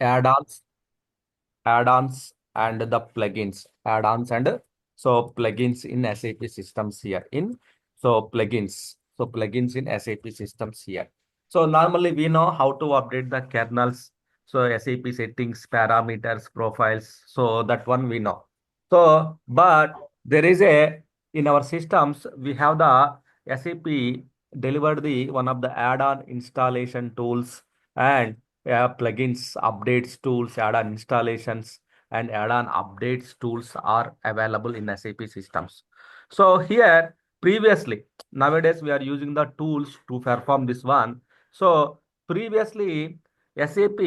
add-ons, add-ons and the plugins, add-ons and so plugins in SAP systems here in so plugins in SAP systems here. So normally we know how to update the kernels, so SAP settings, parameters, profiles, so that one we know. So but there is a in our systems we have the SAP delivered the one of the add-on installation tools and plugins, updates tools, add-on installations, and add-on updates tools are available in SAP systems. So here, previously, nowadays we are using the tools to perform this one. So previously, SAP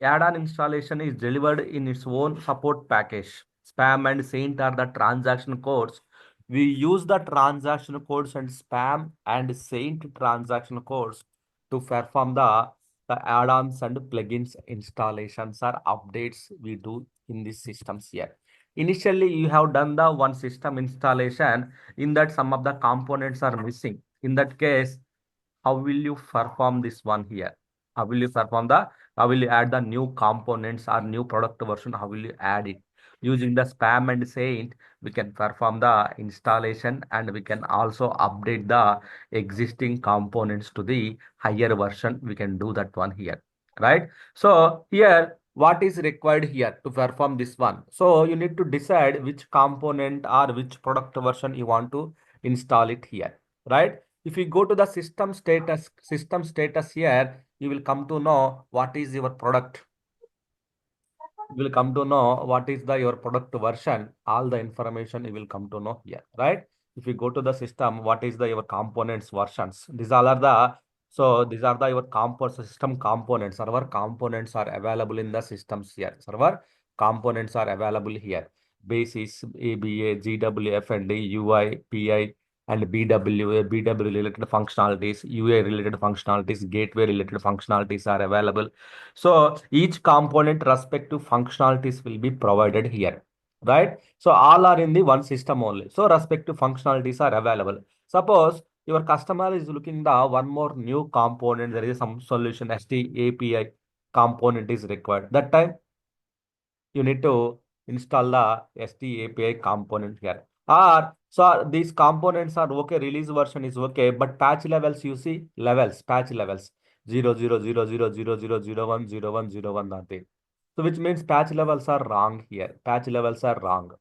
add-on installation is delivered in its own support package. Spam and Saint are the transaction codes. We use the transaction codes and Spam and Saint transaction codes to perform the add-ons and plugins installations or updates we do in these systems here. Initially, you have done the one system installation. In that, some of the components are missing. In that case, how will you perform this one here? How will you perform how will you add the new components or new product version? How will you add it? Using the spam and saint, we can perform the installation and we can also update the existing components to the higher version. We can do that one here, right? So here, what is required here to perform this one? So you need to decide which component or which product version you want to install it here, right? If you go to the system status here, you will come to know what is your product. You will come to know what is the your product version. All the information you will come to know here, right? If you go to the system, what is the your components versions? These all are the these are the your system components. Server components are available in the systems here. Server components are available here. Basis, ABA, GWF, and UI, PI, and BW, BW related functionalities, UA related functionalities, gateway related functionalities are available. So each component respective functionalities will be provided here, right? So all are in the one system only. So respective functionalities are available. Suppose your customer is looking the one more new component, there is some solution ST API component is required. That time you need to install the ST API component here. Or so these components are okay, release version is okay, but patch levels you see levels, patch levels 0 0 0 0 0 0 0 0 1 0 1 0 1 are there. So which means patch levels are wrong here. Patch levels are wrong.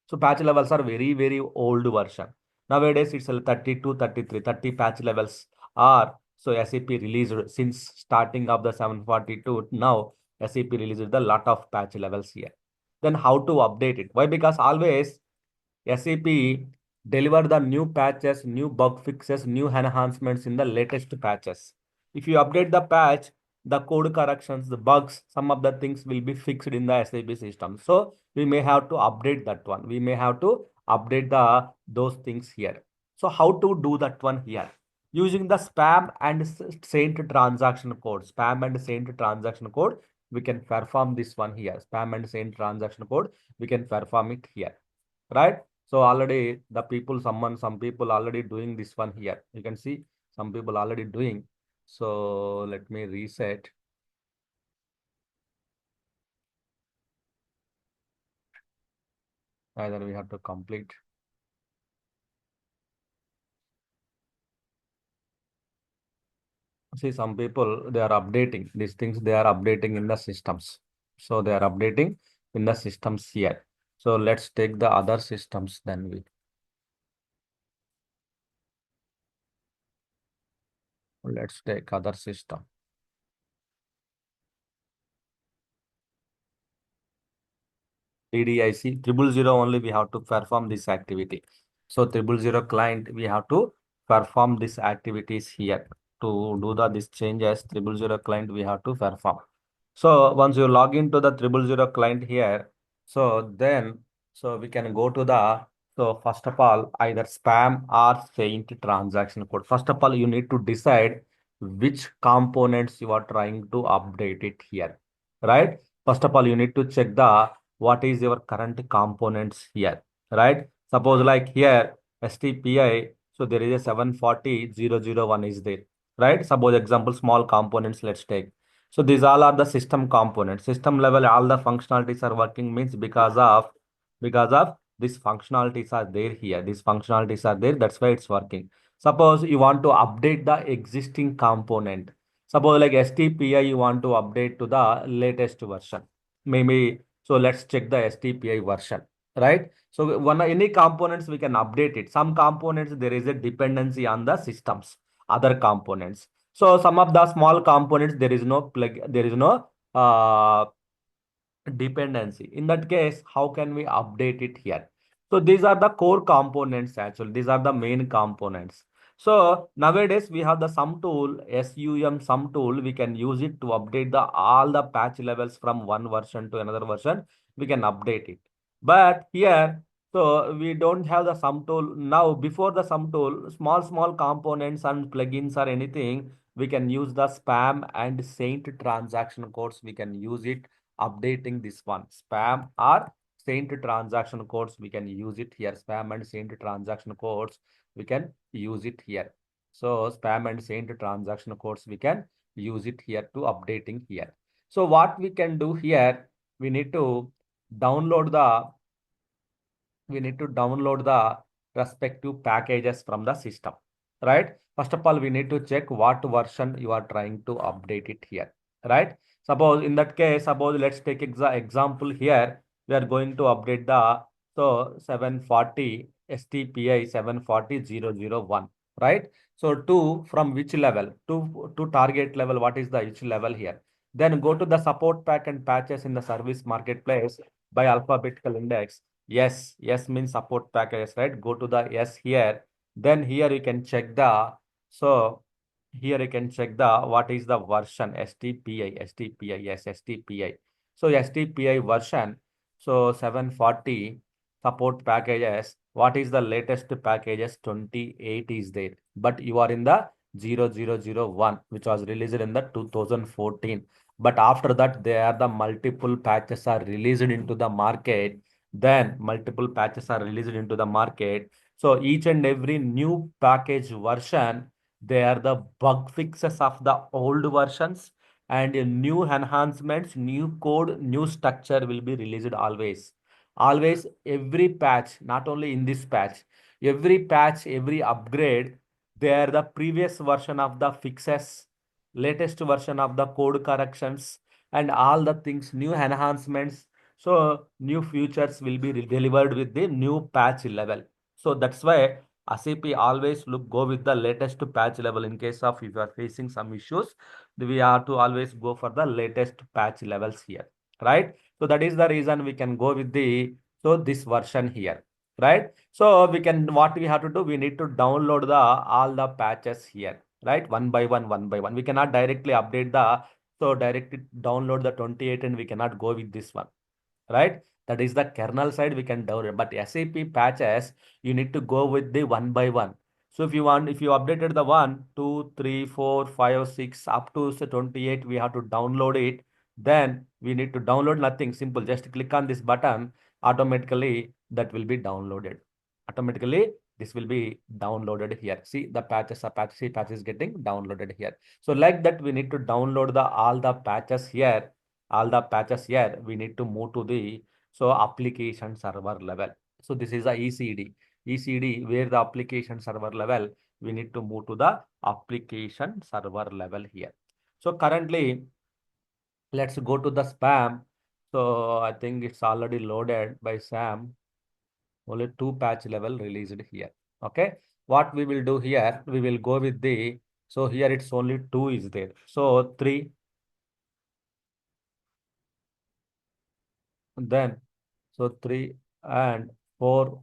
So patch levels are very, very old version. Nowadays it's a 32, 33, 30 patch levels are so SAP released since starting of the 742. Now SAP released the lot of patch levels here. Then how to update it? Why? Because always SAP deliver the new patches, new bug fixes, new enhancements in the latest patches. If you update the patch, the code corrections, the bugs, some of the things will be fixed in the SAP system. So we may have to update that one. We may have to update those things here. So how to do that one here? Using the spam and saint transaction code. Spam and saint transaction code, we can perform this one here. Spam and saint transaction code, we can perform it here, right? So already the people, some people already doing this one here. You can see some people already doing. So let me reset. Either we have to complete. See, some people, they are updating these things. They are updating in the systems. So they are updating in the systems here. So let's take the other systems then let's take other system. TDIC 000 only we have to perform this activity. So 000 client we have to perform these activities here to do these changes. 000 client we have to perform. So once you log into the 000 client here, so then we can go to the first of all either spam or saint transaction code. First of all, you need to decide which components you are trying to update it here, right? First of all, you need to check the what is your current components here, right? Suppose like here STPI, so there is a 740.001 is there, right? Suppose example small components let's take. So these all are the system components. System level, all the functionalities are working means because of these functionalities are there here. These functionalities are there. That's why it's working. Suppose you want to update the existing component. Suppose like STPI, you want to update to the latest version. Maybe so. Let's check the STPI version, right? So one any components we can update it. Some components there is a dependency on the systems, other components. So some of the small components there is no plug, there is no dependency. In that case, how can we update it here? So these are the core components actually. These are the main components. So nowadays we have the sum tool, SUM sum tool. We can use it to update the all the patch levels from one version to another version. We can update it. But here, so we don't have the sum tool now. Before the sum tool, small components and plugins or anything, we can use the spam and saint transaction codes. We can use it updating this one spam or saint transaction codes. We can use it here. Spam and saint transaction codes we can use it here. So spam and saint transaction codes we can use it here to updating here. So what we can do here, we need to download the we need to download the respective packages from the system, right? First of all, we need to check what version you are trying to update it here, right? Suppose in that case, suppose let's take example here. We are going to update the 740 STPI 740001, right? So to from which level to target level, what is the which level here? Then go to the support pack and patches in the service marketplace by alphabetical index. Yes, yes means support packages, right? Go to the yes here. Then here you can check the, so here you can check the what is the version STPI, yes, STPI. So STPI version, so 740 support packages. What is the latest packages? 28 is there. But you are in the 0001, which was released in the 2014. But after that, there are the multiple patches are released into the market. Then multiple patches are released into the market. So each and every new package version, they are the bug fixes of the old versions, and new enhancements, new code, new structure will be released always. Always every patch, not only in this patch, every patch, every upgrade, they are the previous version of the fixes, latest version of the code corrections, and all the things, new enhancements. So new features will be delivered with the new patch level. So that's why SAP always go with the latest patch level. In case of if you are facing some issues, we have to always go for the latest patch levels here, right? So that is the reason we can go with the this version here, right? So we can, what we have to do, we need to download the all the patches here, right? One by one. We cannot directly update the, so directly download the 28 and we cannot go with this one, right? That is the kernel side we can download. But SAP patches, you need to go with the one by one. So if you want, if you updated the 1, 2, 3, 4, 5, 6 up to say 28, we have to download it. Then we need to download nothing, simple. Just click on this button, automatically that will be downloaded. Automatically this will be downloaded here. See the patches, patches getting downloaded here. So like that, we need to download the all the patches here. All the patches here, we need to move to the application server level. So this is a ECD where the application server level, we need to move to the application server level here. So currently, let's go to the spam. So I think it's already loaded by Sam. Only 2 patch level released here. Okay. What we will do here, we will go with the, so here it's only 2 is there. So 3, then so 3 and 4.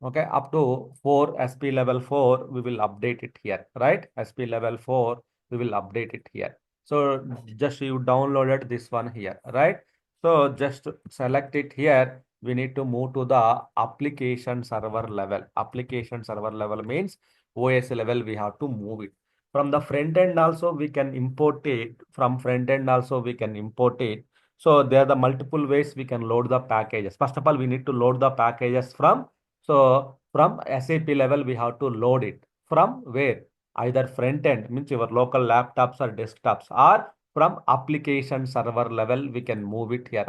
Okay, up to 4 SP level 4, we will update it here, right? SP level 4, we will update it here. So just you downloaded this one here, right? So just select it here. We need to move to the application server level. Application server level means OS level, we have to move it. From the front end also, we can import it. From front end also, we can import it. So there are the multiple ways we can load the packages. First of all, we need to load the packages from, so from SAP level, we have to load it. From where? either front end means your local laptops or desktops, or from application server level we can move it here.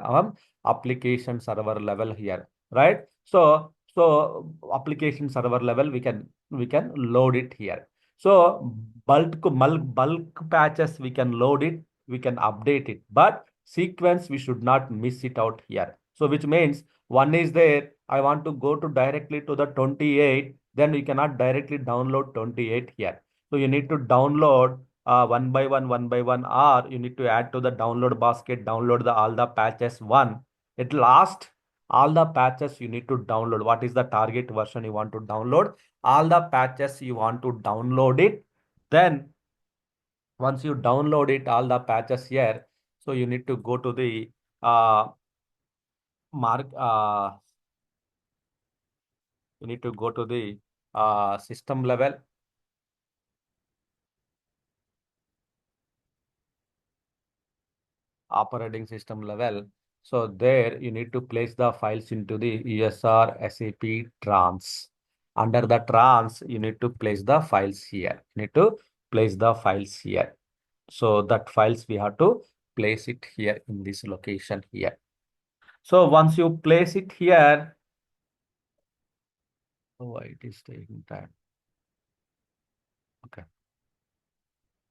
Application server level here, right? So application server level we can load it here. So bulk patches we can load it, we can update it, but sequence we should not miss it out here. So which means one is there, I want to go to directly to the 28, then we cannot directly download 28 here. So you need to download one by one, or you need to add to the download basket, download all the patches one. At last, all the patches you need to download. What is the target version you want to download? All the patches you want to download it. Then once you download it, all the patches here, so you need to go to the uh, mark. You need to go to the system level, operating system level. So there you need to place the files into the USR SAP trans. Under the trans, you need to place the files here. You need to place the files here. So that files we have to place it here in this location here. So once you place it here, oh, it is taking time. Okay.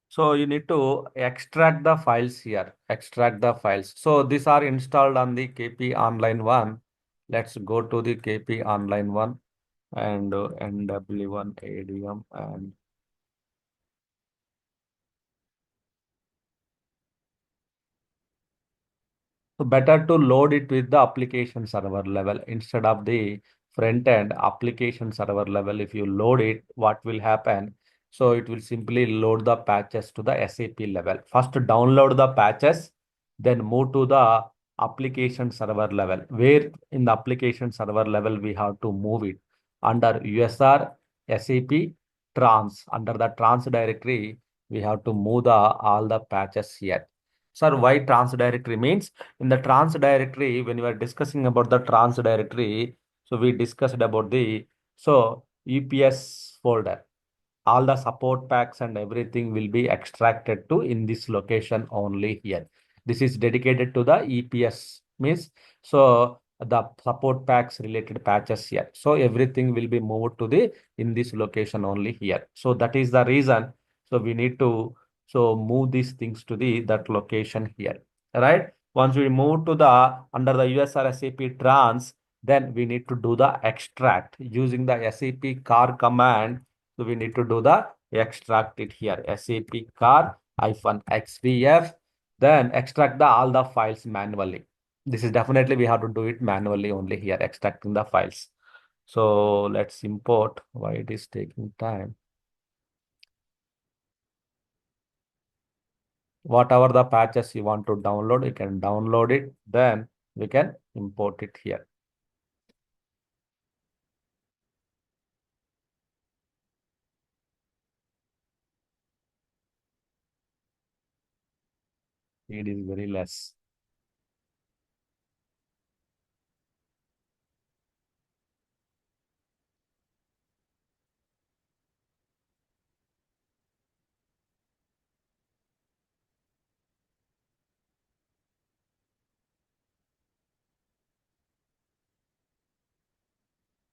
So you need to extract the files here, extract the files. So these are installed on the KP Online 1. Let's go to the KP Online 1 and NW1 ADM, and so better to load it with the application server level instead of the front end application server level. If you load it, what will happen? So it will simply load the patches to the SAP level. First download the patches, then move to the application server level. Where in the application server level we have to move it under USR SAP trans. Under the trans directory, we have to move the all the patches here. Sir, why trans directory means? In the trans directory, when we are discussing about the trans directory, so we discussed about the EPS folder. All the support packs and everything will be extracted to in this location only here. This is dedicated to the EPS means, so the support packs related patches here. So everything will be moved to the in this location only here. So that is the reason. So we need to move these things to the that location here, right? Once we move to the under the USR SAP trans, then we need to do the extract using the SAP car command. So we need to do the extract it here, SAP car -xdf, then extract the all the files manually. This is definitely we have to do it manually only here, extracting the files. So let's import. Why it is taking time? Whatever the patches you want to download, you can download it. Then we can import it here. It is very less.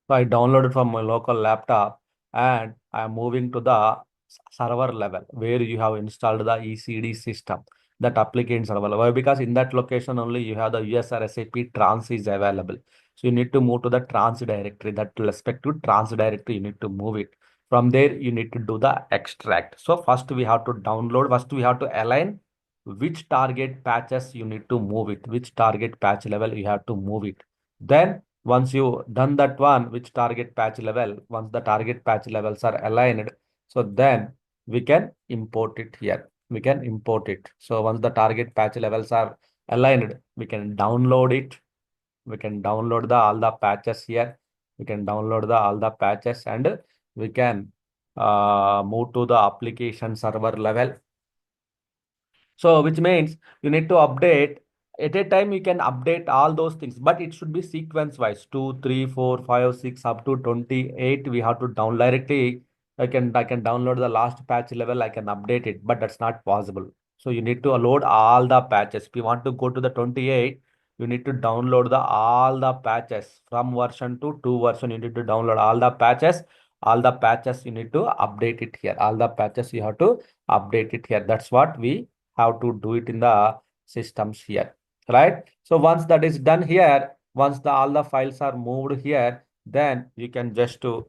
So I downloaded from my local laptop, and I'm moving to the server level where you have installed the ECD system, that applicant server level. Why? Because in that location only you have the USR SAP trans is available. So you need to move to the trans directory. That respective trans directory, you need to move it. From there, you need to do the extract. So first we have to download, first we have to align which target patches you need to move it, which target patch level you have to move it. Then once you done that one, which target patch level, once the target patch levels are aligned, so then we can import it here. We can import it. So once the target patch levels are aligned, we can download it. We can download the all the patches here. We can download the all the patches, and we can move to the application server level. So which means you need to update at a time. You can update all those things, but it should be sequence wise. 2, 3, 4, 5, 6 up to 28. We have to down directly I can download the last patch level, I can update it, but that's not possible. So you need to load all the patches. If you want to go to the 28, you need to download the all the patches from version to 2 version. You need to download all the patches. All the patches you need to update it here. All the patches you have to update it here. That's what we have to do it in the systems here, right? So once that is done here, once the all the files are moved here, then you can just to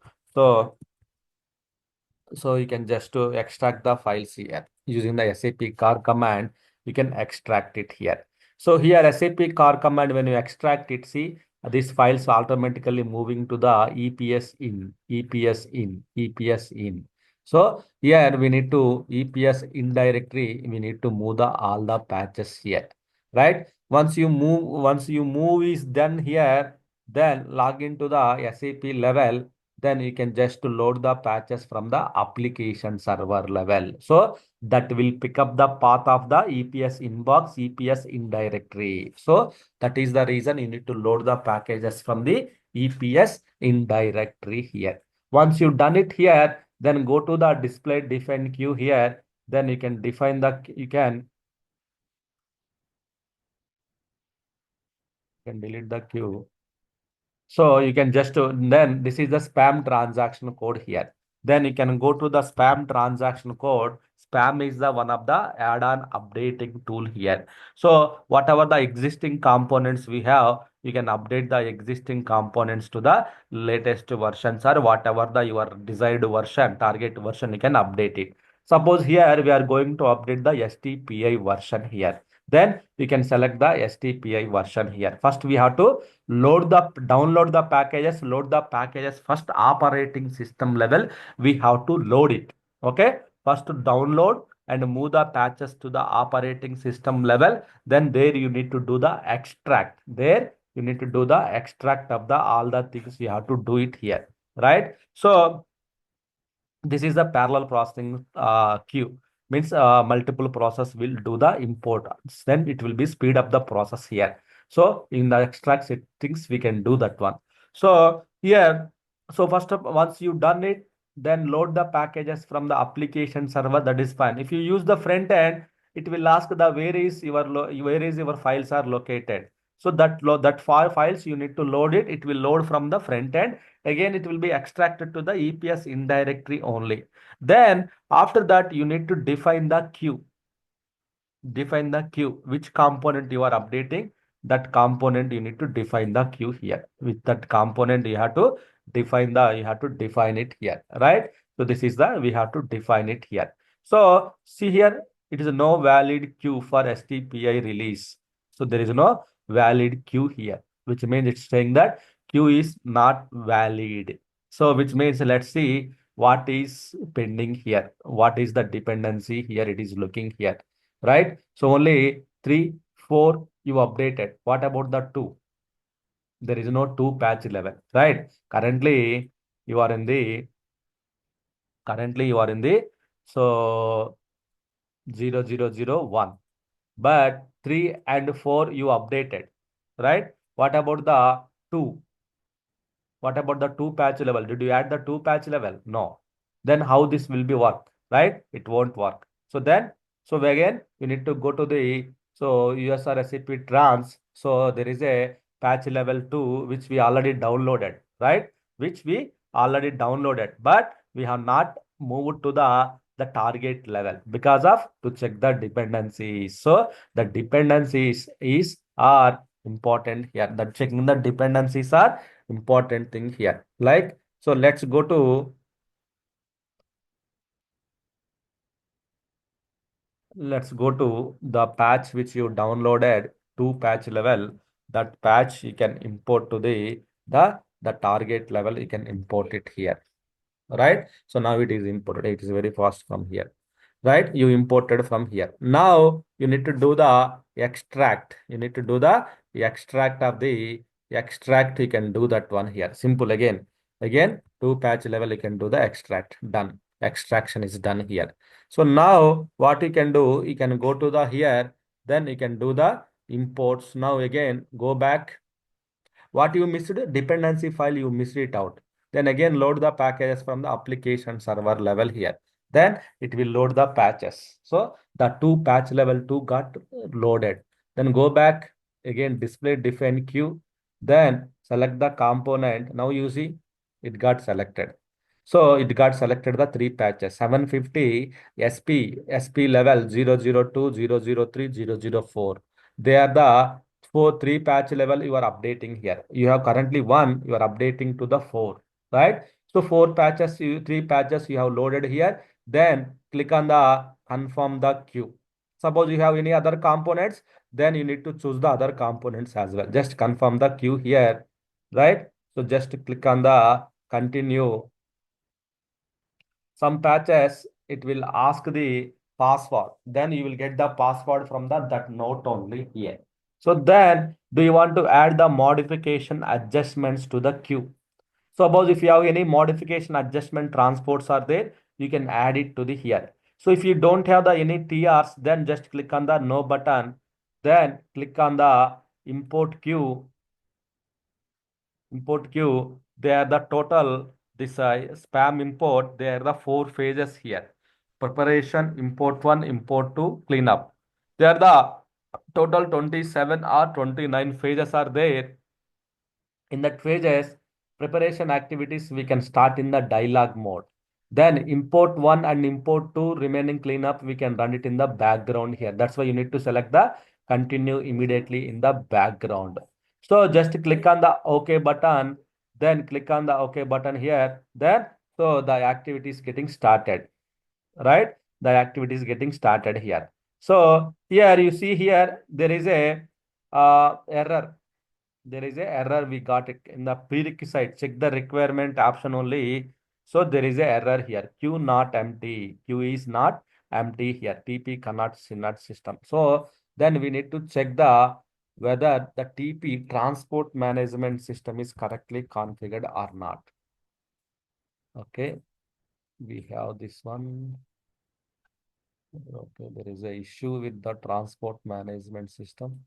so you can just to extract the files here using the SAP car command. You can extract it here. So here SAP car command, when you extract it, see these files automatically moving to the EPS in, EPS in, EPS in. So here we need to EPS in directory. We need to move the all the patches here, right? Once you move is done here, then log into the SAP level, then you can just load the patches from the application server level. So that will pick up the path of the EPS inbox, EPS in directory. So that is the reason you need to load the packages from the EPS in directory here. Once you've done it here, then go to the display define queue here. Then you can define the, you can delete the queue. So you can just, then this is the spam transaction code here. Then you can go to the spam transaction code. Spam is the one of the add-on updating tool here. So whatever the existing components we have, you can update the existing components to the latest versions, or whatever the your desired version, target version, you can update it. Suppose here we are going to update the STPI version here. Then we can select the STPI version here. First we have to download the packages, load the packages. First operating system level we have to load it. Okay, first to download and move the patches to the operating system level. Then there you need to do the extract. There you need to do the extract of the all the things you have to do it here, right? So this is the parallel processing queue. Means multiple process will do the import. Then it will be speed up the process here. So in the extract settings, we can do that one. So here, so first of once you done it, then load the packages from the application server. That is fine. If you use the front end, it will ask the where is your files are located. So that files you need to load it. It will load from the front end. Again, it will be extracted to the EPS in directory only. Then after that, you need to define the queue. Define the queue. Which component you are updating, that component you need to define the queue here. With that component, you have to define it here, right? So this is the, we have to define it here. So see here, it is no valid queue for STPI release. So there is no valid queue here, which means it's saying that queue is not valid. So which means, let's see what is pending here. What is the dependency here? It is looking here, right? So only 3, 4 you updated. What about the 2? There is no 2 patch level, right? You are in the, currently you are in the, so 0001. But 3 and 4 you updated, right? What about the 2? What about the 2 patch level? Did you add the 2 patch level? No. Then how this will be work, right? It won't work. So then, so again, you need to go to the, so USR SAP trans. So there is a patch level 2, which we already downloaded, right? Which we already downloaded, but we have not moved to the target level because of to check the dependencies. So the dependencies is are important here. The checking the dependencies are important thing here. Like, so let's go to the patch which you downloaded to patch level. That patch you can import to the target level. You can import it here, right? So now it is imported. It is very fast from here, right? You imported from here. Now you need to do the extract. You need to do the extract of the extract. You can do that one here. Simple again. Again, to patch level, you can do the extract. Done. Extraction is done here. So now what you can do, you can go to the here, then you can do the imports. Now again, go back. What you missed? Dependency file, you missed it out. Then again load the packages from the application server level here. Then it will load the patches. So the two patch level 2 got loaded. Then go back again, display define queue. Then select the component. Now you see it got selected. So it got selected the three patches 750 SP level 002, 003, 004. They are the four three patch level you are updating here. You have currently one, you are updating to the four, right? So four patches, three patches you have loaded here. Then click on the confirm the queue. Suppose you have any other components, then you need to choose the other components as well. Just confirm the queue here, right? So just click on the continue. Some patches it will ask the password, then you will get the password from the that note only here. So then do you want to add the modification adjustments to the queue? Suppose if you have any modification adjustment transports are there, you can add it to the here. So if you don't have the any TRs, then just click on the no button, then click on the import queue. They are the total this spam import. They are the four phases here: preparation, import one, import two, cleanup. They are the total 27 or 29 phases are there. In that phases, preparation activities we can start in the dialog mode. Then import one and import two remaining cleanup we can run it in the background here. That's why you need to select the continue immediately in the background. So just click on the OK button, then click on the OK button here. Then so the activity is getting started, right? The activity is getting started here. So here you see here there is a error. There is a error we got it in the prerequisite. Check the requirement option only. So there is a error here. Queue not empty. Queue is not empty here. TP cannot synod system. So then we need to check the whether the TP transport management system is correctly configured or not. Okay, we have this one. Okay, there is a issue with the transport management system.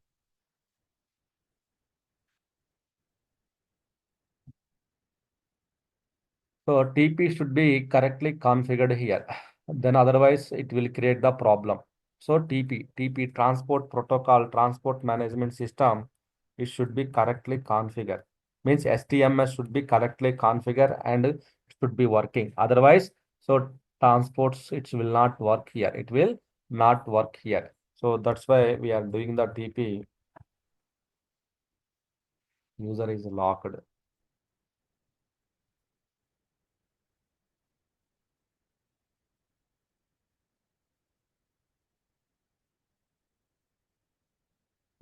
So TP should be correctly configured here. Then otherwise it will create the problem. So TP transport protocol, transport management system, it should be correctly configured. Means STMS should be correctly configured and it should be working. Otherwise, so transports, it will not work here. It will not work here. So that's why we are doing the TP. User is locked.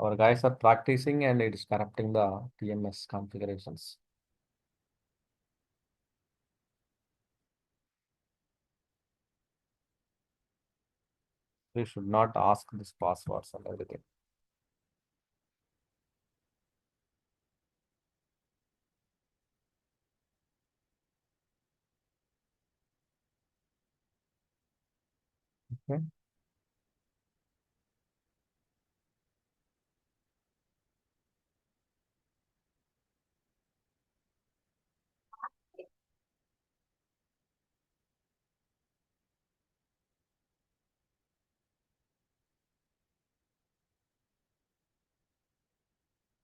Our guys are practicing and it is corrupting the TMS configurations. We should not ask these passwords and everything. Okay.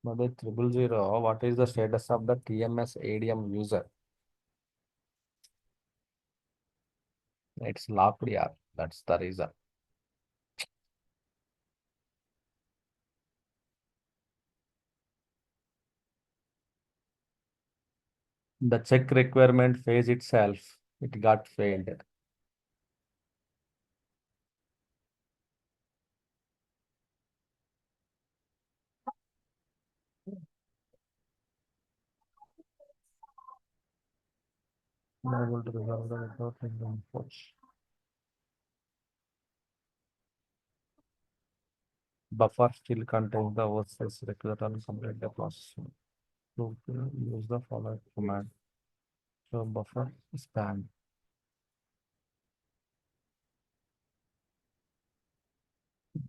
Maybe 000, what is the status of the TMS ADM user? It's locked, yeah. That's the reason. The check requirement phase itself, it got failed. Unable to resolve the without inputs. Buffer still contains the OSS required to complete the process. So use the following command. So buffer span.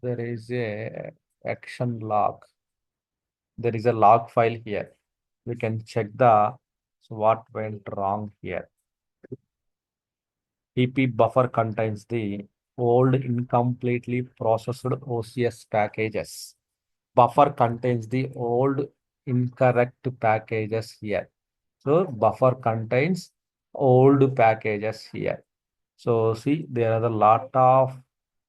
There is a action log. There is a log file here. We can check the So what went wrong here? TP buffer contains the old incompletely processed OCS packages. Buffer contains the old incorrect packages here. So buffer contains old packages here. So see, there are a lot of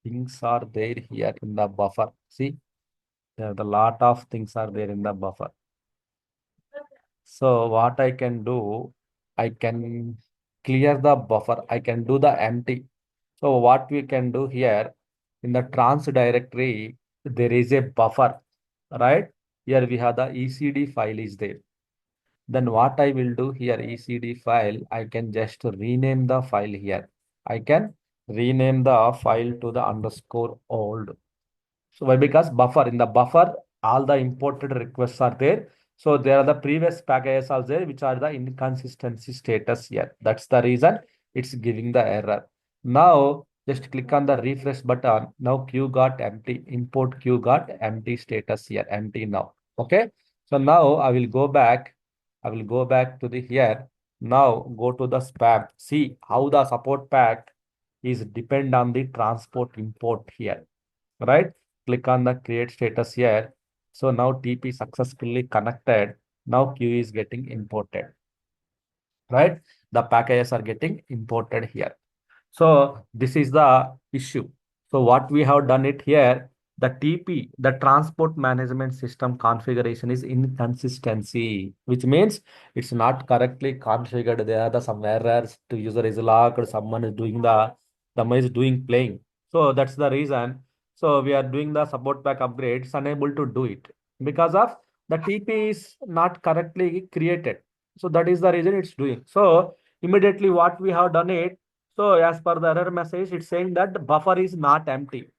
things are there here in the buffer. See, there are a lot of things are there in the buffer. So what I can do, I can clear the buffer. I can do the empty. So what we can do here in the trans directory, there is a buffer, right? Here we have the ECD file is there. Then what I will do here, ECD file, I can just rename the file here. I can rename the file to the underscore old. So why? Because buffer, in the buffer, all the imported requests are there. So there are the previous packages are there, which are the inconsistency status here. That's the reason it's giving the error. Now just click on the refresh button. Now queue got empty, import queue got empty status here, empty now. Okay. So now I will go back. I will go back to the here. Now go to the spam. See how the support pack is depend on the transport import here, right? Click on the create status here. So now TP successfully connected. Now queue is getting imported, right? The packages are getting imported here. So this is the issue. So what we have done it here, the TP, the transport management system configuration is inconsistency, which means it's not correctly configured. There are some errors. The user is locked. Someone is doing playing. So that's the reason. So we are doing the support pack upgrades, unable to do it because of the TP is not correctly created. So that is the reason it's doing. So immediately what we have done it. So as per the error message, it's saying that buffer is not empty,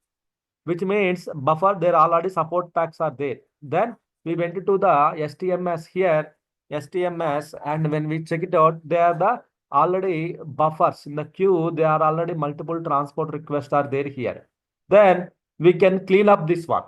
which means buffer there already support packs are there. Then we went to the STMS here, STMS, and when we check it out, they are the already buffers in the queue. There are already multiple transport requests are there here. Then we can clean up this one.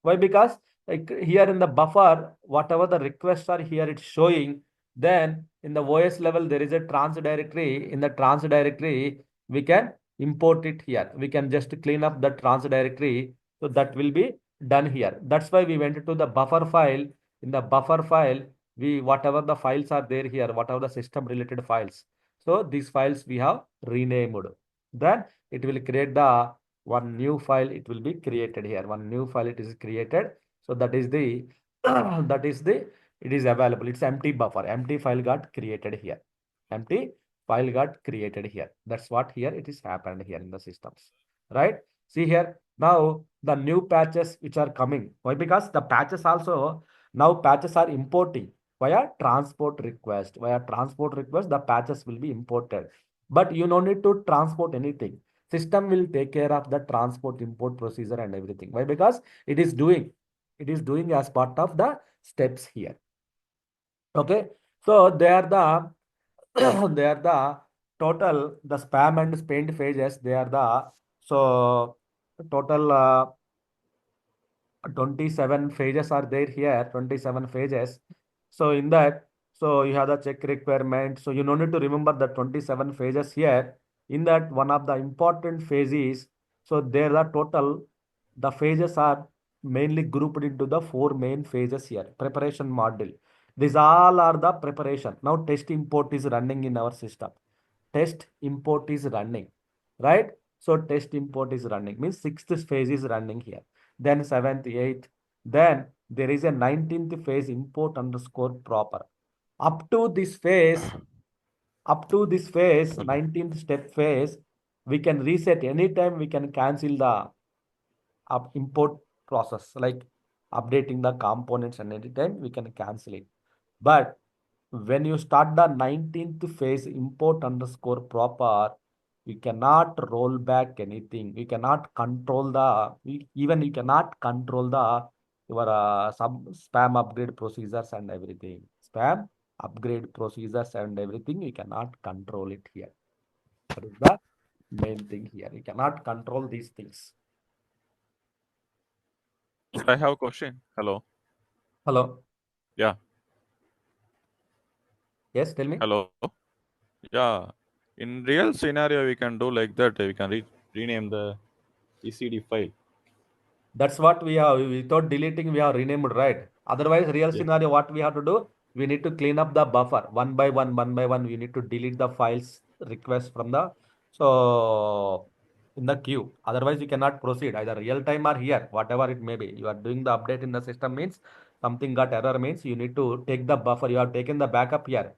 Why? Because like here in the buffer, whatever the requests are here, it's showing. Then in the OS level, there is a trans directory. In the trans directory, we can import it here. We can just clean up the trans directory. So that will be done here. That's why we went to the buffer file. In the buffer file, we whatever the files are there here, whatever the system related files. So these files we have renamed. Then it will create the one new file, it will be created here. One new file it is created. So that is the that is the it is available. It's empty buffer. Empty file got created here. Empty file got created here. That's what here it is happened here in the systems. Right? See here. Now the new patches which are coming. Why? Because the patches also now patches are importing via transport request. Via transport request, the patches will be imported. But you don't need to transport anything. System will take care of the transport import procedure and everything. Why? Because it is doing as part of the steps here. Okay. So they are the they are the total the spam and spend phases. They are the so total 27 phases are there here, 27 phases. So in that, so you have the check requirement. So you don't need to remember the 27 phases here. In that, one of the important phases, so there are total, the phases are mainly grouped into the four main phases here. Preparation module. These all are the preparation. Now test import is running in our system. Test import is running, right? So test import is running, means sixth phase is running here. Then seventh, eighth, then there is a 19th phase import underscore proper. Up to this phase, up to this phase, 19th step phase, we can reset anytime, we can cancel the import process, like updating the components, and anytime we can cancel it. But when you start the 19th phase import underscore proper, we cannot roll back anything. We cannot control even you cannot control the your some spam upgrade procedures and everything. Spam upgrade procedures and everything, we cannot control it here. That is the main thing here. You cannot control these things. I have a question. Hello. Hello. Yeah. Yes, tell me. Hello. Yeah. In real scenario, we can do like that. We can rename the ECD file. That's what we have. Without deleting, we have renamed, right? Otherwise, real Yeah. scenario, what we have to do? We need to clean up the buffer one by one, one by one. We need to delete the files request from the so in the queue. Otherwise, you cannot proceed either real time or here, whatever it may be. You are doing the update in the system means something got error means you need to take the buffer. You have taken the backup here.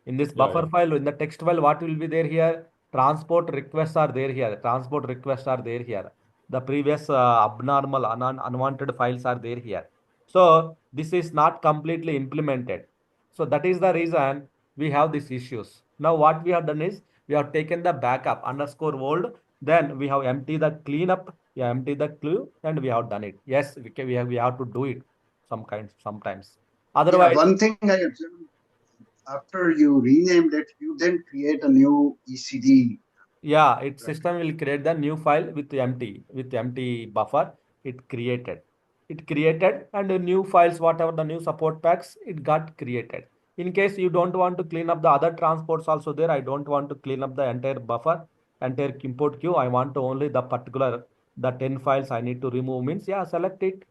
In this Yeah. buffer Yeah. file, in the text file, what will be there here? Transport requests are there here. Transport requests are there here. The previous abnormal unwanted files are there here. So this is not completely implemented. So that is the reason we have these issues. Now what we have done is we have taken the backup underscore old, then we have empty the cleanup, we have empty the clue, and we have done it. Yes, we have to do it sometimes. Yeah, Otherwise, one thing I observed after you renamed it, you then create a new ECD, yeah, its right? system will create the new file with empty buffer. It created. It created and the new files, whatever the new support packs, it got created. In case you don't want to clean up the other transports also there, I don't want to clean up the entire buffer, entire import queue. I want to only the particular the 10 files I need to remove means yeah, select it,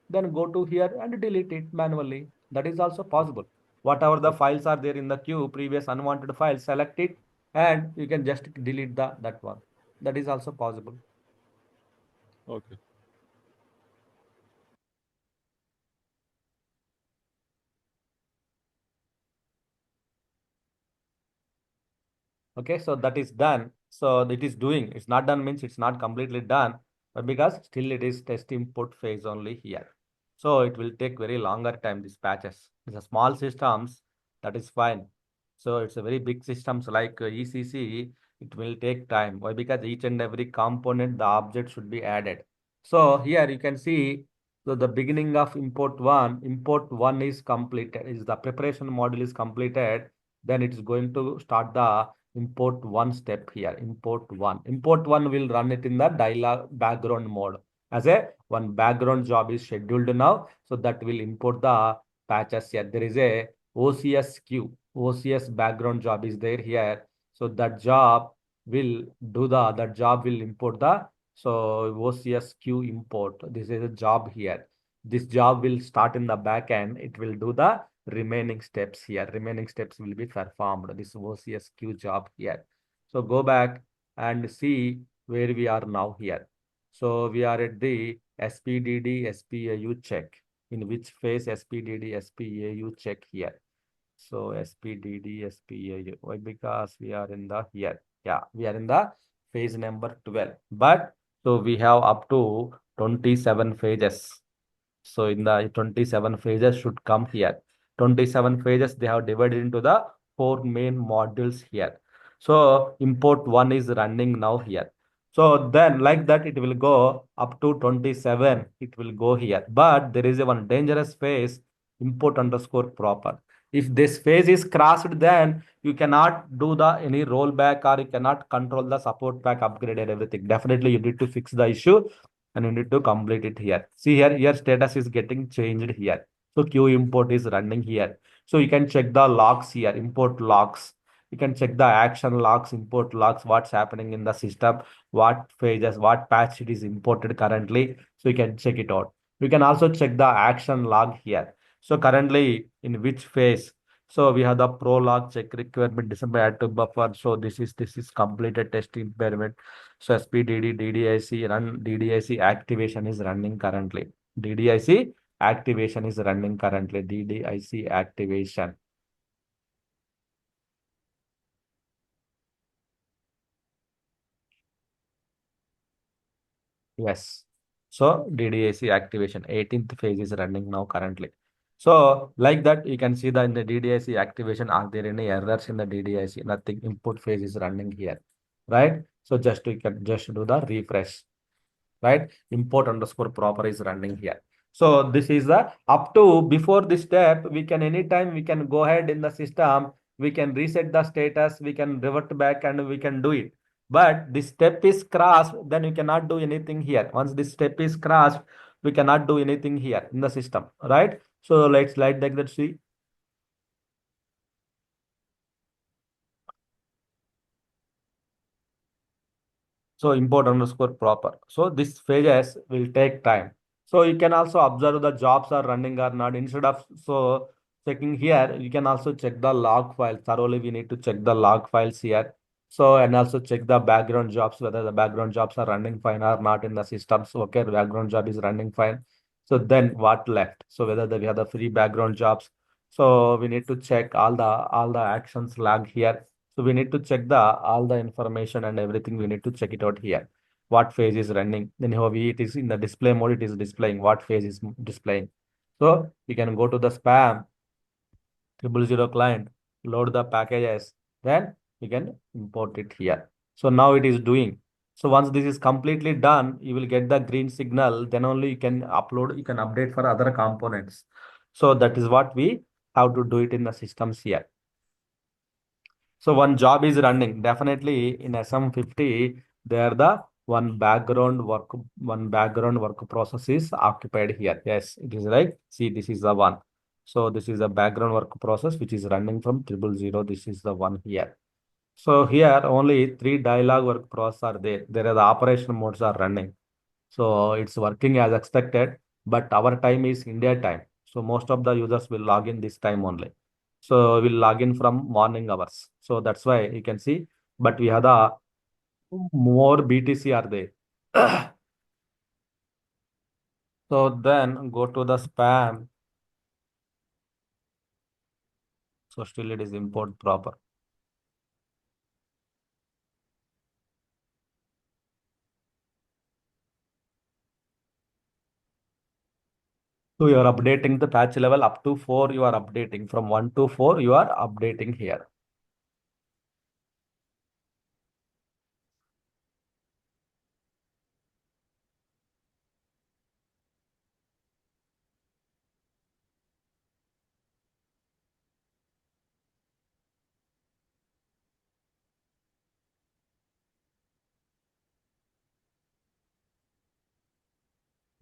then go to here and delete it manually. That is also possible. Whatever the Okay. files are there in the queue, previous unwanted files, select it and you can just delete that one. That is also possible. Okay. Okay, so that is done. So it is doing. It's not done means it's not completely done, but because still it is test input phase only here. So it will take very longer time, these patches. It's a small systems, that is fine. So it's a very big systems like ECC, it will take time. Why? Because each and every component, the object should be added. So here you can see, so the beginning of import one is completed, is the preparation module is completed, then it is going to start the import one step here. Import one will run it in the dialog background mode as a one background job is scheduled now, so that will import the patches here. There is a OCS queue, OCS background job is there here, so that job will import the so OCS queue import. This is a job here. This job will start in the back end, it will do the remaining steps here. Remaining steps will be performed. This OCS queue job here. So go back and see where we are now here. So we are at the SPDD SPAU check. In which phase SPDD SPAU check here? So SPDD SPAU. Why? Because we are in the here. Yeah, we are in the phase number 12. But so we have up to 27 phases. So in the 27 phases should come here. 27 phases they have divided into the four main modules here. So import one is running now here. So then like that it will go up to 27. It will go here. But there is a one dangerous phase, import underscore proper. If this phase is crossed, then you cannot do the any rollback or you cannot control the support pack upgrade and everything. Definitely you need to fix the issue and you need to complete it here. See here status is getting changed here. So queue import is running here. So you can check the logs here, import logs. You can check the action logs, import logs, what's happening in the system, what phases, what patch it is imported currently. So you can check it out. You can also check the action log here. So currently in which phase? So we have the prologue check requirement December add to buffer. So this is completed test impairment. So SPDD DDIC run DDIC activation is running currently. DDIC activation is running currently. DDIC activation. Yes. So DDIC activation 18th phase is running now currently. So like that you can see that in the DDIC activation, are there any errors in the DDIC? Nothing. Input phase is running here, right? So just you can just do the refresh, right? Import underscore proper is running here. So this is the up to before this step, we can anytime we can go ahead in the system, we can reset the status, we can revert back and we can do it. But this step is crossed, then you cannot do anything here. Once this step is crossed, we cannot do anything here in the system, right? So let's like that see. So import underscore proper. So this phases will take time. So you can also observe the jobs are running or not. Instead of checking here, you can also check the log file. Thoroughly, we need to check the log files here. So and also check the background jobs, whether the background jobs are running fine or not in the system. So okay, the background job is running fine. So then what left? So whether we have the free background jobs. So we need to check all the actions log here. So we need to check the all the information and everything. We need to check it out here. What phase is running? Then how it is in the display mode. It is displaying what phase is displaying. So you can go to the spam 000 client, load the packages, then you can import it here. So now it is doing. So once this is completely done, you will get the green signal. Then only you can upload, you can update for other components. So that is what we have to do it in the systems here. So one job is running. Definitely in SM50, there the one background work process is occupied here. Yes, it is right. See, this is the one. So this is the background work process which is running from 000. This is the one here. So here only three dialog work process are there. There are the operation modes are running. So it's working as expected, but our time is India time. So most of the users will log in this time only. So we'll log in from morning hours. So that's why you can see, but we have the more BTC are there. So then go to the spam. So still it is import proper. So you are updating the patch level up to 4, you are updating from 1 to 4, you are updating here.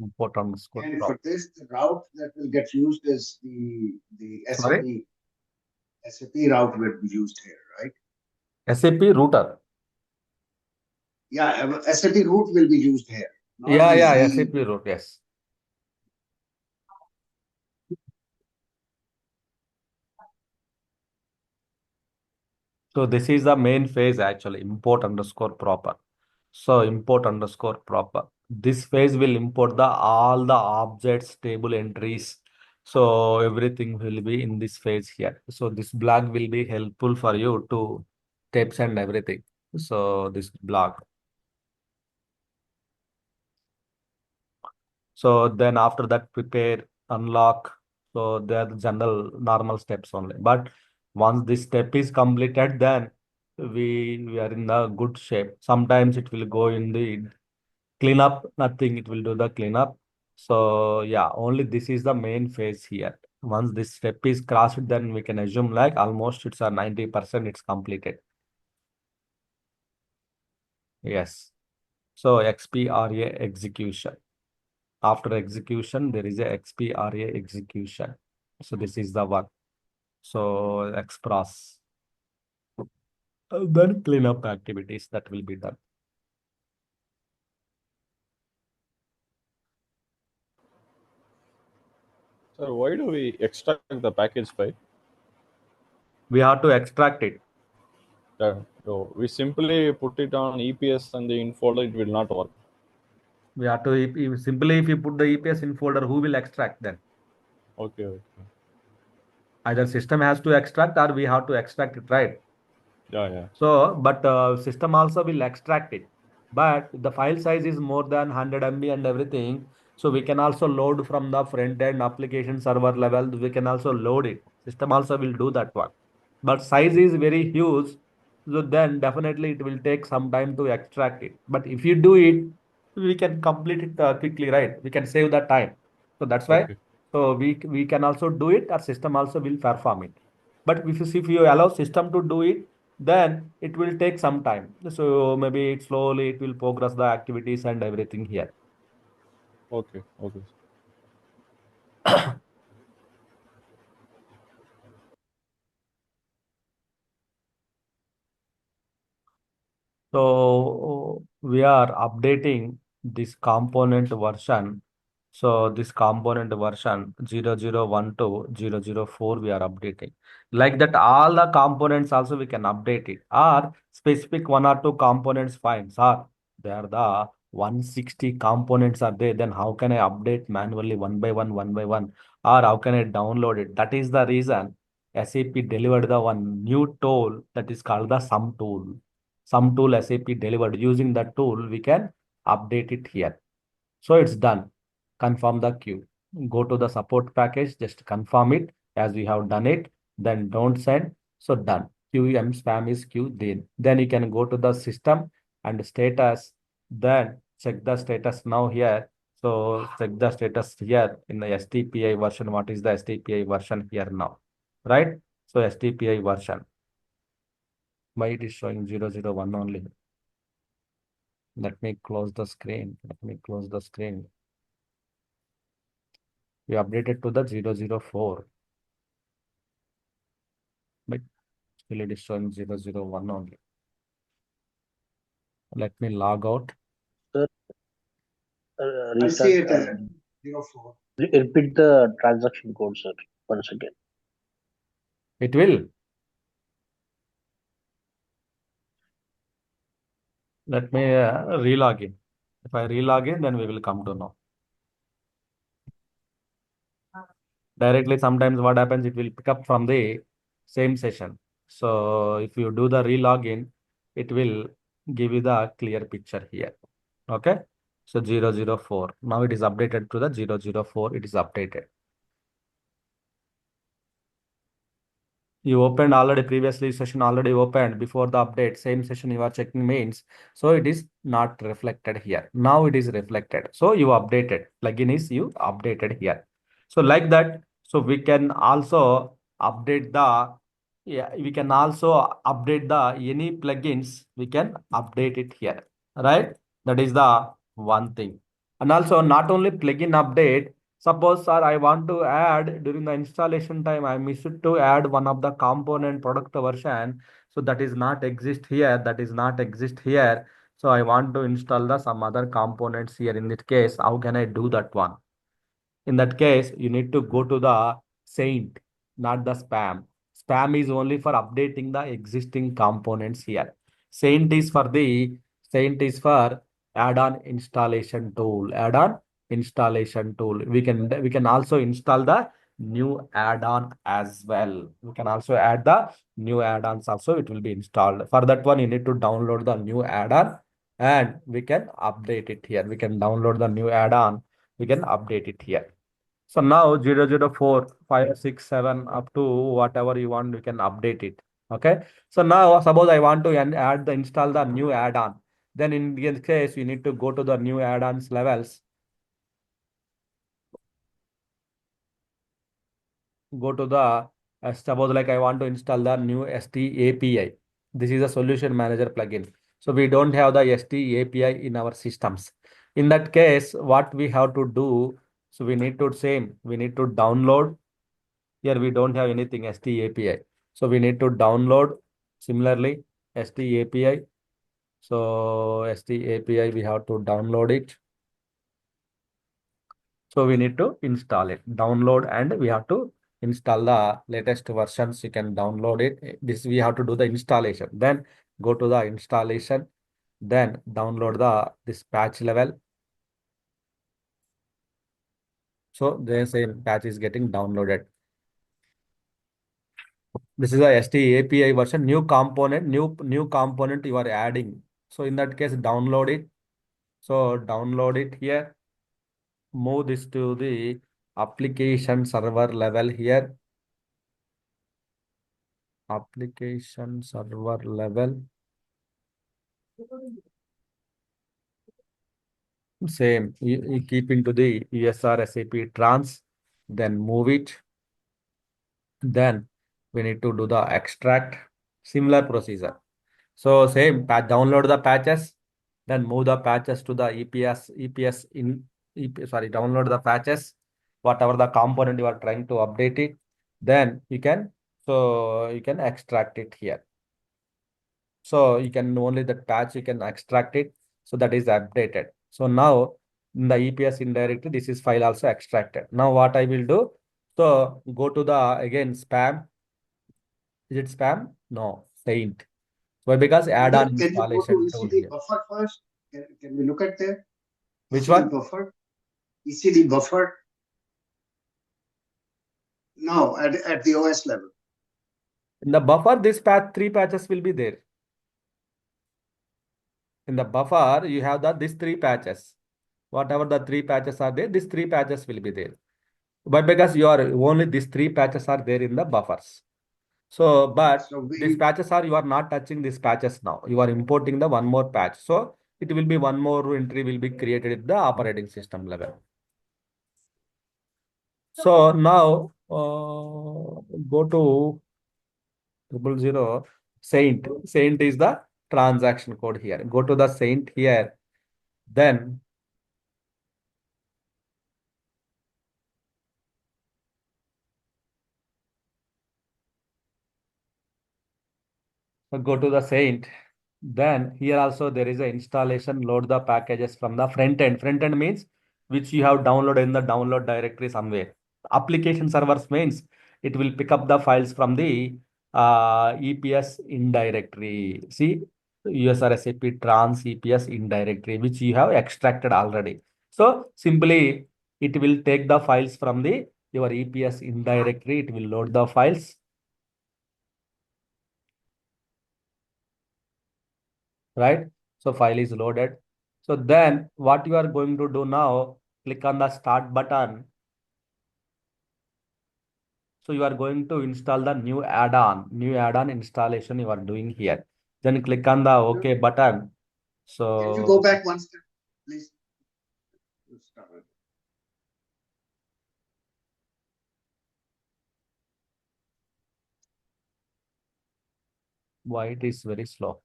Import underscore And proper. for this, the route that will get used is the Sorry, SAP route will be used here, right? SAP router. Yeah, SAP route will be used here, not Yeah, the yeah, Z. SAP route, yes. So this is the main phase actually, import underscore proper. So import underscore proper. This phase will import the all the objects, table entries. So everything will be in this phase here. So this block will be helpful for you to steps and everything. So this block. So then after that, prepare, unlock. So they are the general normal steps only. But once this step is completed, then we are in the good shape. Sometimes it will go in the cleanup, nothing, it will do the cleanup. So yeah, only this is the main phase here. Once this step is crossed, then we can assume like almost it's a 90% it's completed. Yes. So XPRA execution. After execution, there is a XPRA execution. So this is the one. So express. Then cleanup activities that will be done. So why do we extract the package file? We have to extract it. So we simply put it on EPS and the in folder, it will not work. We have to simply if you put the EPS in folder, who will extract then? Okay, okay. Either system has to extract or we have to extract it, right? Yeah, yeah. So, but system also will extract it. But the file size is more than 100 MB and everything. So we can also load from the front end application server level. We can also load it. System also will do that one. But size is very huge. So then definitely it will take some time to extract it. But if you do it, we can complete it quickly, right? We can save the time. So that's why. Okay, So we can also do it. Our system also will perform it. But if you allow system to do it, then it will take some time. So maybe it slowly it will progress the activities and everything here. okay, okay. So we are updating this component version. So this component version 0012 to 004 we are updating. Like that, all the components also we can update it. Or specific one or two components fine. Sir, there are the 160 components are there. Then how can I update manually one by one, one by one? Or how can I download it? That is the reason SAP delivered the one new tool that is called the sum tool. Some tool SAP delivered. Using that tool, we can update it here. So it's done. Confirm the queue. Go to the support package, just confirm it as we have done it. Then don't send. So done. QM spam is queue. Then you can go to the system and status. Then check the status now here. So check the status here in the STPI version. What is the STPI version here now? Right? So STPI version. Why it is showing 001 only? Let me close the screen. Let me close the screen. We updated to the 004, but still it is showing 001 only. Let me log out. Sir, I see it restart. as 04. Repeat the transaction code, sir, once again. It will. Let me relog in. If I relog in, then we will come to know. Directly, sometimes what happens, it will pick up from the same session. So if you do the relogin, it will give you the clear picture here. Okay. So 004. Now it is updated to the 004. It is updated. You opened already previously, session already opened before the update, same session you are checking means. So it is not reflected here. Now it is reflected. So you updated. Plugin is you updated here. So like that, so we can also update the, yeah, we can also update the any plugins, we can update it here, right? That is the one thing. And also not only plugin update, suppose, sir, I want to add during the installation time, I missed to add one of the component product version. So that is not exist here. That is not exist here. So I want to install the some other components here. In this case, how can I do that one? In that case, you need to go to the Saint, not the spam. Spam is only for updating the existing components here. Saint is for the Saint is for add-on installation tool. Add-on installation tool. We can also install the new add-on as well. We can also add the new add-ons also. It will be installed. For that one, you need to download the new add-on and we can update it here. We can download the new add-on. We can update it here. So now 004, 5, 6, 7 up to whatever you want, you can update it. Okay. So now suppose I want to add the install the new add-on. Then in this case, you need to go to the new add-ons levels. Go to the suppose like I want to install the new ST API. This is a solution manager plugin. So we don't have the ST API in our systems. In that case, what we have to do, so we need to download. Here we don't have anything ST API. So we need to download similarly ST API. So ST API, we have to download it. So we need to install it, download, and we have to install the latest versions. You can download it. This we have to do the installation. Then go to the installation. Then download this patch level. So the same patch is getting downloaded. This is a ST API version, new component you are adding. So in that case, download it. So download it here. Move this to the application server level here. Application server level. Same. You keep into the USR SAP trans. Then move it. Then we need to do the extract. Similar procedure. So same, download the patches, then move the patches to the EPS in sorry, download the patches, whatever the component you are trying to update it, then you can extract it here. So you can only that patch you can extract it. So that is updated. So now in the EPS indirectly, this is file also extracted. Now what I will do? So go to the again spam. Is it spam? No, Saint. Why? Because add-on Can you go to installation tool ECD here. buffer first? Can we look at there? Which ECD one? buffer? ECD buffer? No, at the OS level. In the buffer, this path, 3 patches will be there. In the buffer, you have these 3 patches. Whatever the 3 patches are there, these 3 patches will be there. But because you are only these 3 patches are there in the buffers. So, but these patches are, you are not touching these patches now. You are importing the one more patch. So it will be one more entry will be created at the operating system level. So now go to 000 Saint. Saint is the transaction code here. Go to the Saint here. Then go to the Saint. Then here also there is a installation, load the packages from the front end. Front end means which you have downloaded in the download directory somewhere. Application servers means it will pick up the files from the EPS in directory. See, USR SAP trans EPS in directory, which you have extracted already. So simply it will take the files from the your EPS in directory. It will load the files. Right? So file is loaded. So then what you are going to do now, click on the start button. So you are going to install the new add-on installation you are doing here. Then click on the OK button. So can you go back one step, please? why it is very slow?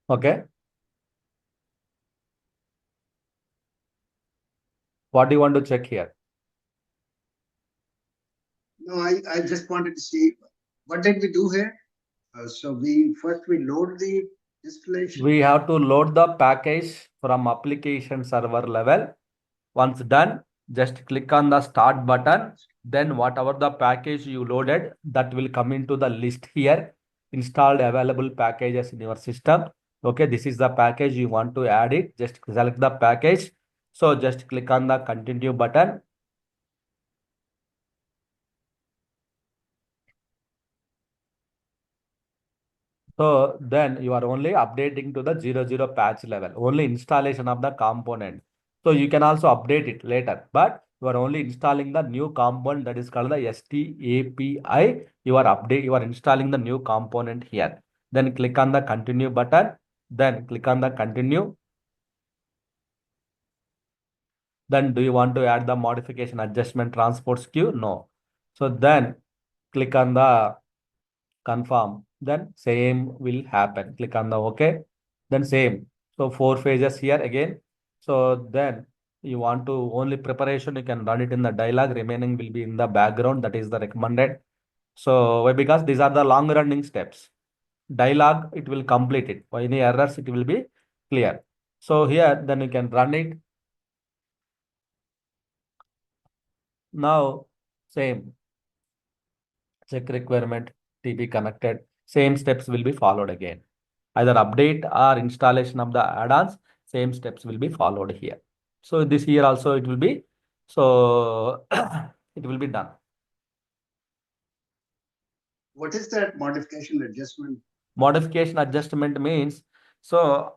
Okay. What do you want to check here? No, I just wanted to see what did we do here? So we load the installation. We have to load the package from application server level. Once done, just click on the start button. Then whatever the package you loaded, that will come into the list here. Installed available packages in your system. Okay, this is the package you want to add it. Just select the package. So just click on the continue button. So then you are only updating to the 00 patch level, only installation of the component. So you can also update it later, but you are only installing the new component that is called the STAPI. You are installing the new component here. Then click on the continue button. Then click on the continue. Then do you want to add the modification adjustment transports queue? No. So then click on the confirm, then same will happen. Click on the OK, then same. So 4 phases here again. So then you want to only preparation, you can run it in the dialog, remaining will be in the background. That is the recommended. So why? Because these are the long running steps. Dialog, it will complete it. For any errors, it will be clear. So here, then you can run it. Now, same. Check requirement, TP connected. Same steps will be followed again. Either update or installation of the add-ons, same steps will be followed here. So this here also it will be, so it will be done. What is that modification adjustment? Modification adjustment means, so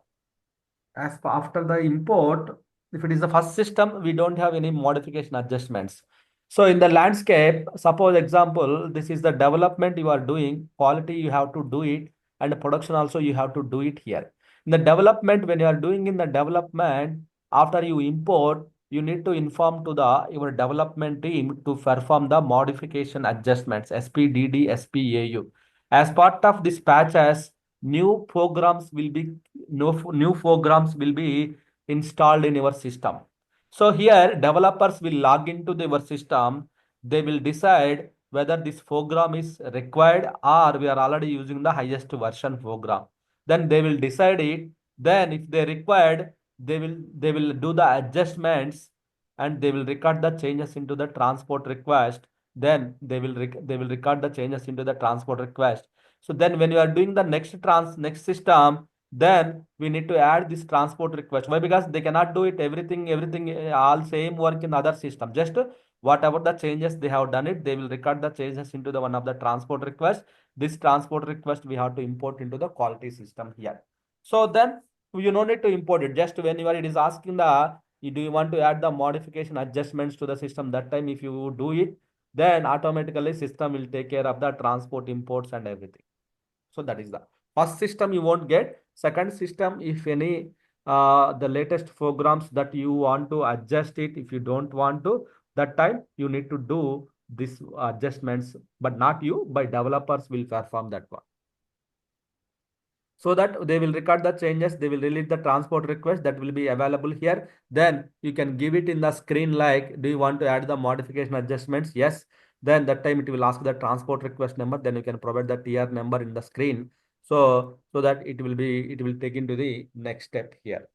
after the import, if it is the first system, we don't have any modification adjustments. So in the landscape, suppose example, this is the development you are doing, quality you have to do it, and production also you have to do it here. In the development, when you are doing in the development, after you import, you need to inform to the your development team to perform the modification adjustments SPDD SPAU. As part of this patches, new programs will be new programs will be installed in your system. So here developers will log into your system. They will decide whether this program is required or we are already using the highest version program. Then they will decide it. Then if they required, they will do the adjustments and they will record the changes into the transport request. Then they will record the changes into the transport request. So then when you are doing the next system, then we need to add this transport request. Why? Because they cannot do it everything all same work in other system. Just whatever the changes they have done it, they will record the changes into the one of the transport request. This transport request we have to import into the quality system here. So then you no need to import it. Just whenever it is asking do you want to add the modification adjustments to the system, that time if you do it, then automatically system will take care of the transport imports and everything. So that is the first system you won't get. Second system, if any the latest programs that you want to adjust it, if you don't want to, that time you need to do this adjustments, but not you, by developers will perform that one. So that they will record the changes, they will release the transport request that will be available here. Then you can give it in the screen like, do you want to add the modification adjustments? Yes. Then that time it will ask the transport request number. Then you can provide the TR number in the screen. So that it will take into the next step here.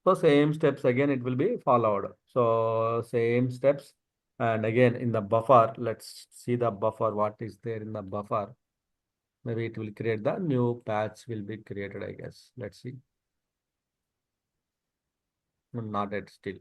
So same steps again, it will be followed. So same steps. And again in the buffer, let's see the buffer, what is there in the buffer. Maybe it will create the new patch will be created, I guess. Let's see. Not yet still.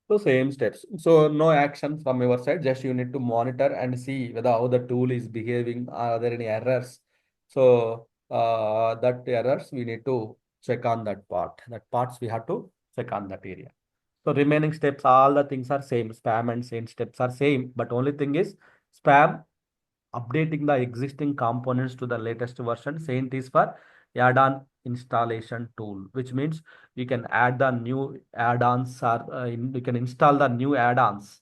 So same steps. So no action from your side. Just you need to monitor and see whether how the tool is behaving. Are there any errors? So that errors we need to check on that part. That parts we have to check on that area. So remaining steps, all the things are same. Spam and same steps are same. But only thing is spam updating the existing components to the latest version. Saint is for add-on installation tool, which means we can add the new add-ons or we can install the new add-ons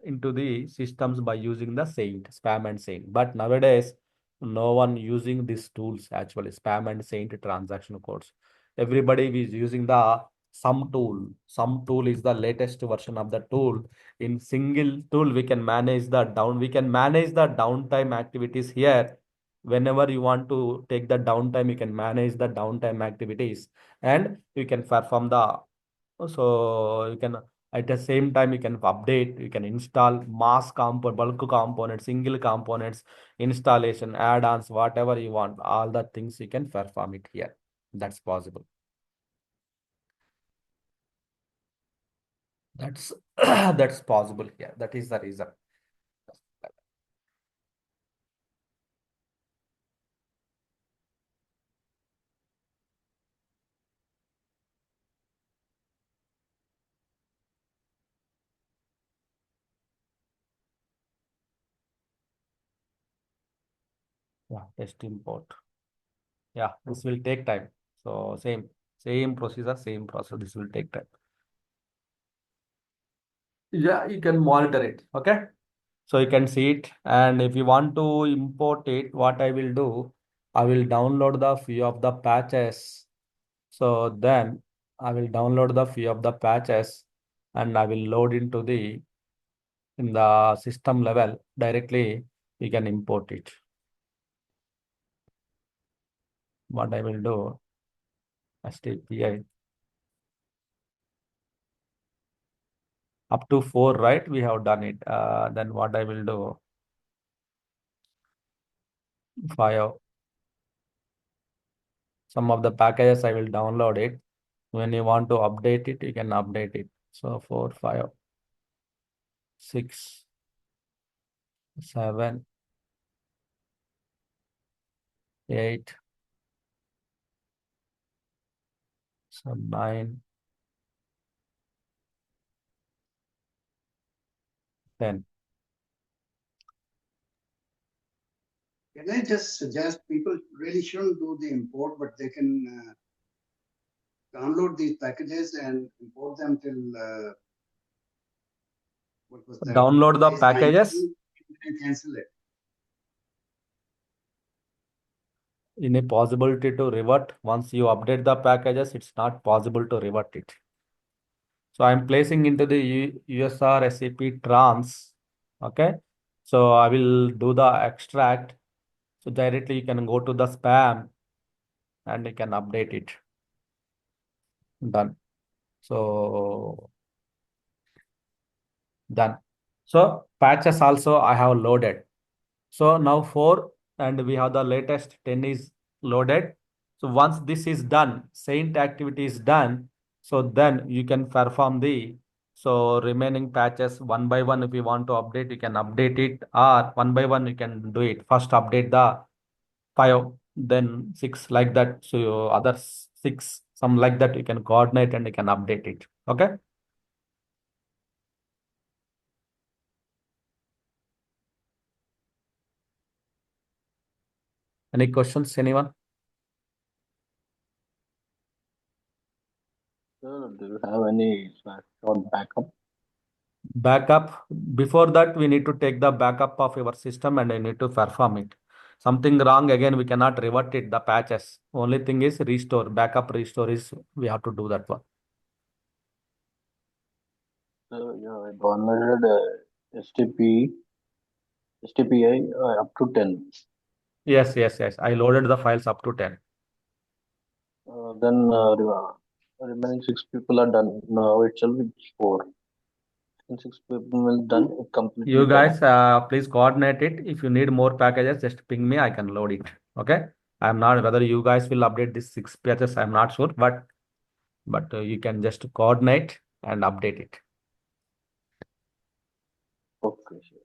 into the systems by using the Saint, spam and Saint. But nowadays, no one using these tools actually, spam and Saint transaction codes. Everybody is using the some tool. Some tool is the latest version of the tool. In single tool, we can manage the downtime activities here. Whenever you want to take the downtime, you can manage the downtime activities and you can perform the so you can at the same time you can update, you can install mass component, bulk components, single components, installation, add-ons, whatever you want, all the things you can perform it here. That's possible. That's that's possible here. That is the reason. Yeah, test import. Yeah, this will take time. So same procedure, same process. This will take time. Yeah, you can monitor it. Okay. So you can see it. And if you want to import it, what I will do, I will download the few of the patches. So then I will download the few of the patches and I will load into the in the system level directly. We can import it. What I will do, STPI up to 4, right? We have done it. Then what I will do, 5. Some of the packages I will download it. When you want to update it, you can update it. So 4, 5. 6, 7, 8, so 9, 10. Can I just suggest people really shouldn't do the import, but they can download these packages and import them till what was that? Download the Page packages 19 and cancel it. in a possibility to revert. Once you update the packages, it's not possible to revert it. So I'm placing into the USR SAP trans. Okay. So I will do the extract. So directly you can go to the spam and you can update it. Done. So done. So patches also I have loaded. So now 4 and we have the latest 10 is loaded. So once this is done, saint activity is done. So then you can perform the remaining patches one by one. If you want to update, you can update it, or one by one you can do it. First update the 5, then 6 like that. So your other 6, some like that you can coordinate and you can update it. Okay. Any questions, anyone? Sir, do you have any snapshot backup? Backup. Before that, we need to take the backup of your system and I need to perform it. Something wrong, again, we cannot revert it, the patches. Only thing is restore. Backup restore is, we have to do that one. So, yeah, I downloaded STPI up to 10. Yes, yes, yes. I loaded the files up to 10. Then remaining 6 people are done. Now itself it's 4. And 6 people will done. It completely You done. guys, please coordinate it. If you need more packages, just ping me. I can load it. Okay. I'm not whether you guys will update this 6 patches. I'm not sure, but you can just coordinate and update it. Okay, sure.